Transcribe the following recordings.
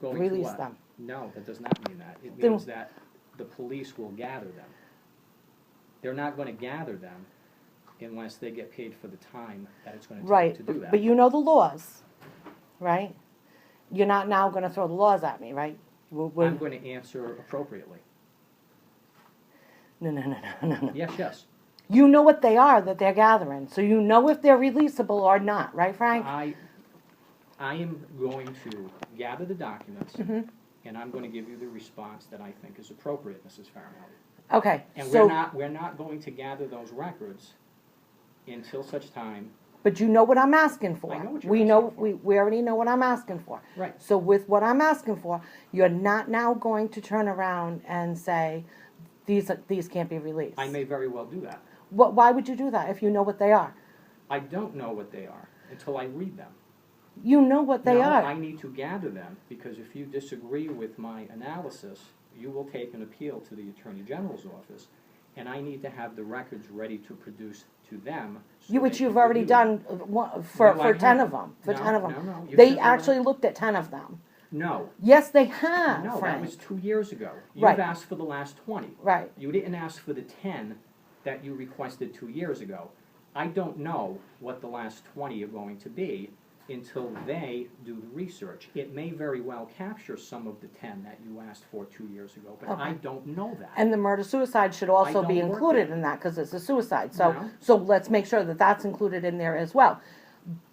Going to release what? them. No, that does not mean that. It Then- means that the police will gather them. They're not gonna gather them unless they get paid for the time that it's gonna Right, take to do that. but you know the laws, right? You're not now gonna throw the laws at me, right? I'm gonna answer appropriately. No. Yes. You know what they are that they're gathering, so you know if they're releasable or not, right, Frank? I am going to gather the documents, Mhm. and I'm gonna give you the response that I think is appropriate, Mrs. Farinelli. Okay, And so, we're not going to gather those records until such time. but you know what I'm asking for. I know what you're We know, asking for. we already know what I'm asking for. Right. So with what I'm asking for, you're not now going to turn around and say, these can't be released. I may very well do that. Why would you do that if you know what they are? I don't know what they are until I read them. You know what they No, are. I need to gather them, because if you disagree with my analysis, you will take an appeal to the Attorney General's office, and I need to have the records ready to produce to them. So Which they you've can already review done for No, I 10 of haven't. them, No, no, you They said that actually looked at 10 of them. No, Yes, they have, no, that Frank. was 2 years ago. Right. You've asked for the last 20. Right. You didn't ask for the 10 that you requested 2 years ago. I don't know what the last 20 are going to be until they do the research. It may very well capture some of the 10 that you asked for 2 years ago, but I Okay. don't know that. And the murder-suicide should also be don't work included there. in that, because it's a suicide. No. So let's make sure that that's included in there as well.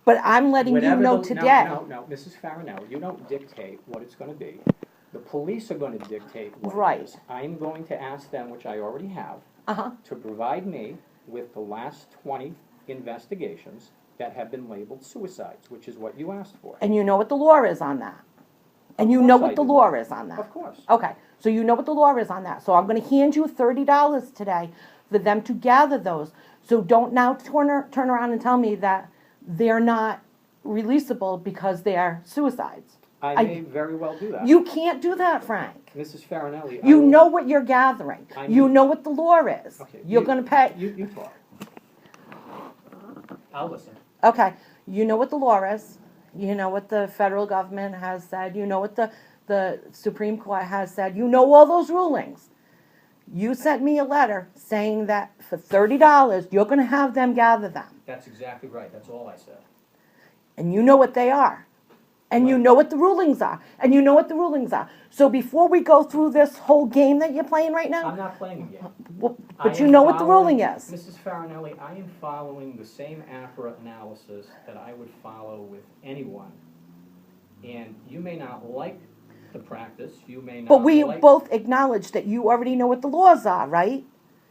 But I'm letting you Whatever know the- today. No, Mrs. Farinelli, you don't dictate what it's gonna be. The police are gonna dictate what Right. it is. I'm going to ask them, which I already have, Uh-huh. to provide me with the last 20 investigations that have been labeled suicides, which is what you asked for. And you know what the law is on that. And Of you know course I what the do. law is on that. Of course. Okay, so you know what the law is on that. So I'm gonna hand you $30 today for them to gather those. So don't now turn around and tell me that they're not releasable because they are suicides. I may very well do that. You can't do that, Frank. Mrs. Farinelli, You know what you're gathering. I You know- know what the law is. Okay, You're you- gonna pay, You talk. I'll listen. okay, you know what the law is. You know what the federal government has said. You know what the Supreme Court has said. You know all those rulings. You sent me a letter saying that for $30, you're gonna have them gather them. That's exactly right, that's all I said. And you know what they are. And you Right. know what the rulings are. And you know what the rulings are. So before we go through this whole game that you're playing right now, I'm not playing a game. but I you am know what the following- ruling is. Mrs. Farinelli, I am following the same APRA analysis that I would follow with anyone. And you may not like the practice, you may not But we like- both acknowledge that you already know what the laws are, right?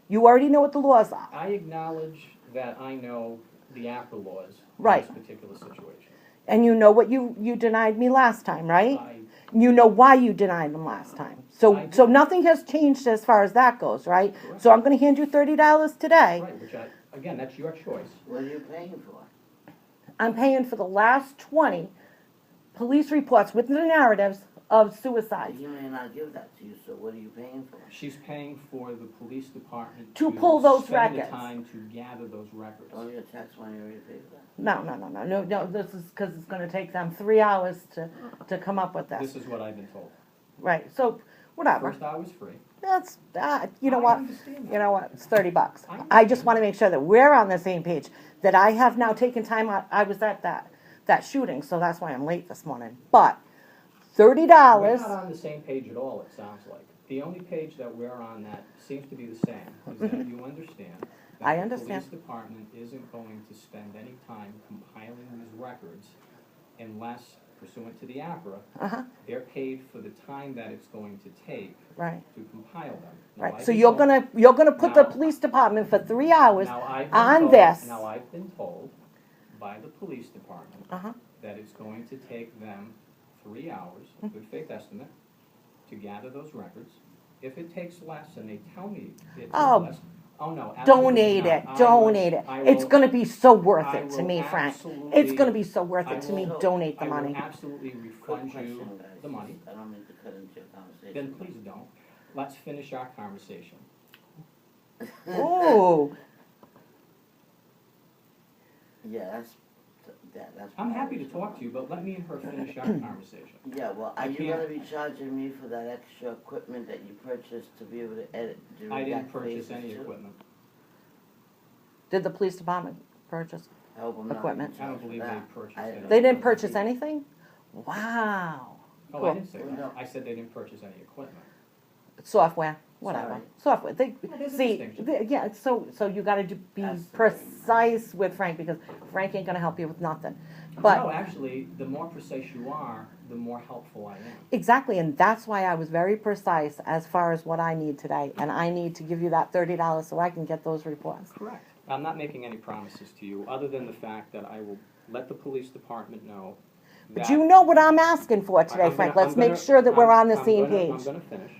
You already know what the laws are. I acknowledge that I know the APRA laws in Right. this particular situation. And you know what you denied me last time, right? I- You know why you denied them last time. So I so do. nothing has changed as far as that goes, right? Correct. So I'm gonna hand you $30 today. Right, which again, that's your choice. What are you paying for? I'm paying for the last 20 police reports with the narratives of suicides. He may not give that to you, so what are you paying for? She's paying for the police department To pull those spend the records. time to gather those records. All your tax money already paid for that? No, this is because it's gonna take them 3 hours to come up with This this. is what I've been told. Right, so, whatever. First hour was free. That's, you know I what? understand that. You know what, it's $30. I I just wanna make sure that we're on the same page, that I have now taken time out, I was at that shooting, so that's why I'm late this morning. But, $30. We're not on the same page at all, it sounds like. The only page that we're on that seems to be the same is that you understand I that the understand. police department isn't going to spend any time compiling these records unless, pursuant to the APRA, Uh-huh, they're paid for the time that it's going to take right, to compile them. Now, right. I've So been you're told- gonna put the Now- police department for 3 hours Now, I've been on told- this. Now, I've been told by the police department Uh-huh. that it's going to take them 3 hours, Hmm. good faith estimate, to gather those records. If it takes less and they tell me it takes Oh, less, oh no, absolutely Donate not. it, I will- donate it. I It's will- gonna be so worth I it to will me, Frank. It's absolutely- gonna be so worth I it to me, will- donate the I will money. absolutely Quick refund you question, guys. the money. I don't mean to cut into your conversation. Then please don't. Let's finish our conversation. Ooh, Yeah, that, that's. I'm my happy to response. talk to you, but let me and her finish our conversation. Yeah, well, I are you can't- gonna be charging me for that extra equipment that you purchased to be able to edit, to I didn't redact purchase faces any too? equipment. Did the police department purchase? I hope I'm not Equipment. being I don't charged for believe they that. purchased I- any. They didn't purchase anything? Wow. Oh, I Cool. didn't say Well, that. no. I said they didn't purchase any equipment. Software, whatever. Sorry. Software. They, there's a see, distinction. yeah, so you gotta be That's the precise with Frank, because Frank ain't gonna help you with nothing. No, But, actually, the more precise you are, the more helpful I am. exactly, and that's why I was very precise as far as what I need today, and I need to give you that $30 so I can get those reports. Correct. I'm not making any promises to you, other than the fact that I will let the police department know that. But you know what I'm asking for today, I'm Frank, gonna- let's I'm make gonna- sure that we're I'm- on the I'm same gonna- page. I'm gonna finish,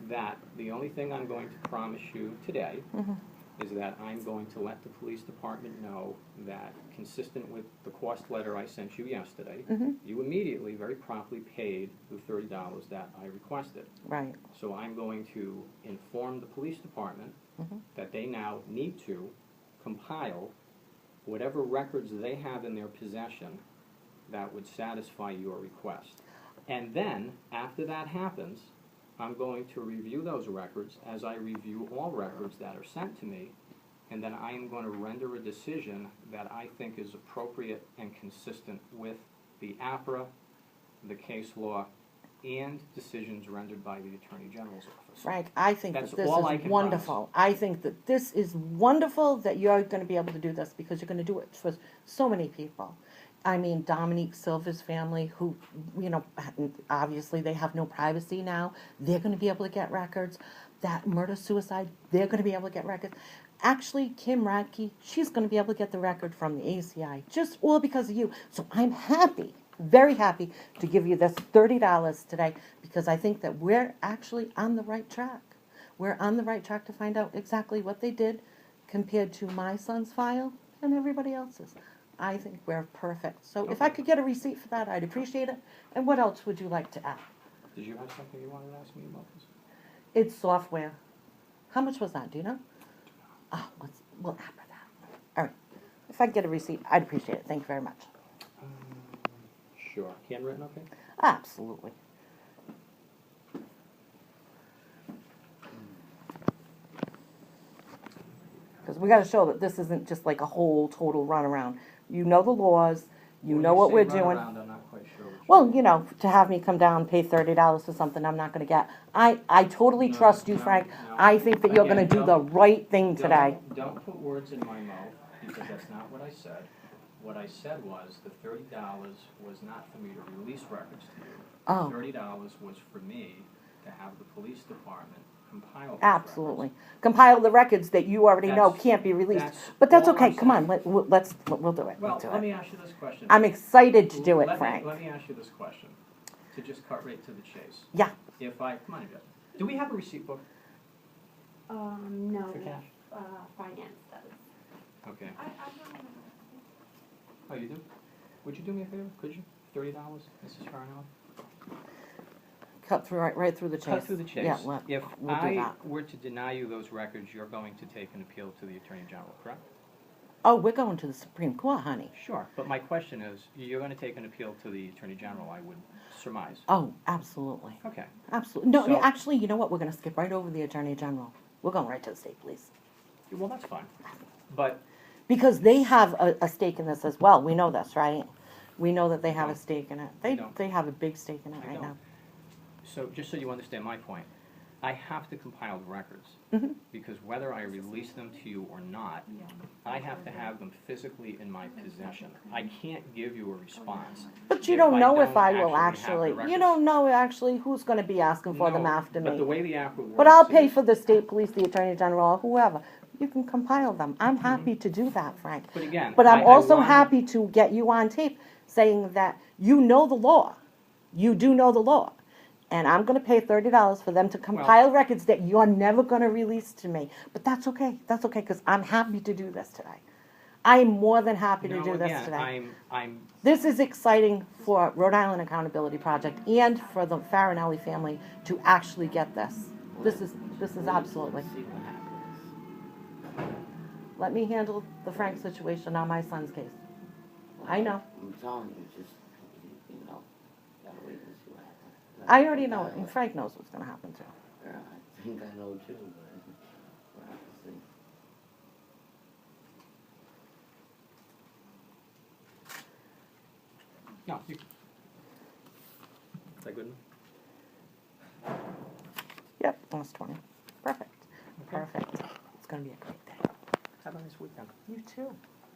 that the only thing I'm going to promise you today Mhm. is that I'm going to let the police department know that, consistent with the cost letter I sent you yesterday, Mhm. you immediately, very promptly paid the $30 that I requested. Right, So I'm going to inform the police department Mhm. that they now need to compile whatever records they have in their possession that would satisfy your request. And then, after that happens, I'm going to review those records as I review all records that are sent to me, and then I am going to render a decision that I think is appropriate and consistent with the APRA, the case law, and decisions rendered by the Attorney General's office. Frank, I think That's that this all I is can wonderful. I think that this is wonderful that you're gonna be able to do this, because you're gonna do it for so many people. I mean, Dominique Silva's family, who, you know, obviously they have no privacy now, they're gonna be able to get records. That murder-suicide, they're gonna be able to get records. Actually, Kim Radke, she's gonna be able to get the record from the ACI, just all because of you. So I'm happy, very happy to give you this $30 today, because I think that we're actually on the right track. We're on the right track to find out exactly what they did compared to my son's file and everybody else's. I think we're perfect. So if I Okay. could get a receipt for that, I'd appreciate it. And what else would you like to add? Did you have something you wanted to ask me about this? It's software. How much was that? Do you know? Oh, we'll add for that. All right. If I could get a receipt, I'd appreciate it. Thank you very much. Sure. Handwritten, okay? Absolutely. Because we got to show that this isn't just like a whole total runaround. You know the laws. You When know what say we're run doing. around, I'm not quite sure what you Well, mean. you know, to have me come down and pay $30 for something I'm not going to get. I totally No, trust you, no, Frank. no. I think that you're Again, going to do the don't- right thing today. Don't put words in my mouth, because that's not what I said. What I said was the $30 was not for me to release records to you. Oh. $30 was for me to have the police department compile those Absolutely. records. Compile the records that you already know That's- can't be released. that's But that's all okay. I'm Come on. saying. We'll do it. Well, We'll do let it. me ask you this question. I'm excited to do it, Let me- Frank. Let me ask you this question, to just cut right to the chase. Yeah. If I, come on, Jeff. Do we have a receipt book No, for cash? finance does. Okay. I don't know. Oh, you do? Would you do me a favor? Could you? $30, Mrs. Farnell? Cut through right through the chase. Cut through the chase. Yeah, If we'll do I that. were to deny you those records, you're going to take an appeal to the Attorney General, correct? Oh, we're going to the Supreme Court, honey. Sure, but my question is, you're going to take an appeal to the Attorney General, I would surmise. Oh, absolutely. Okay. Absolutely. No, So- actually, you know what? We're going to skip right over the Attorney General. We're going right to the state police. Well, that's fine. But Because they have a stake in this as well. We know this, right? We know that they have a No. stake in it. I They don't. they have a big stake in it I right don't. now. So, just so you understand my point, I have to compile the records, Mhm. because whether I release them to you or not, I have to have them physically in my possession. I can't give you a response. But you if don't know if don't I will have the actually. You records. don't know actually who's going to be asking for them No, after But the me. way the APRA works But I'll pay is- for the state police, the Attorney General, or whoever. You can compile them. I'm happy to do that, Frank. But again, But I'm I also wanna- happy to get you on tape saying that you know the law. You do know the law. And I'm going to pay $30 for them to compile records that you're never going to release to me. But that's okay. That's okay, because I'm happy to do this today. I'm more than happy to No, do this again, today. I'm, This is exciting for Rhode Island Accountability Project and for the Farinelli family to actually get this. This is absolutely. See what happens. Let me handle the Frank situation on my son's case. I know. I'm telling you, just, you know, gotta wait and see what happens. I already know it, and Frank knows what's gonna happen too. Yeah, I think I know too, but we'll have to see. No, you. Is that good? Yep, almost 20. Perfect. Okay. Perfect. It's gonna be a great day. Have a nice weekend. You too.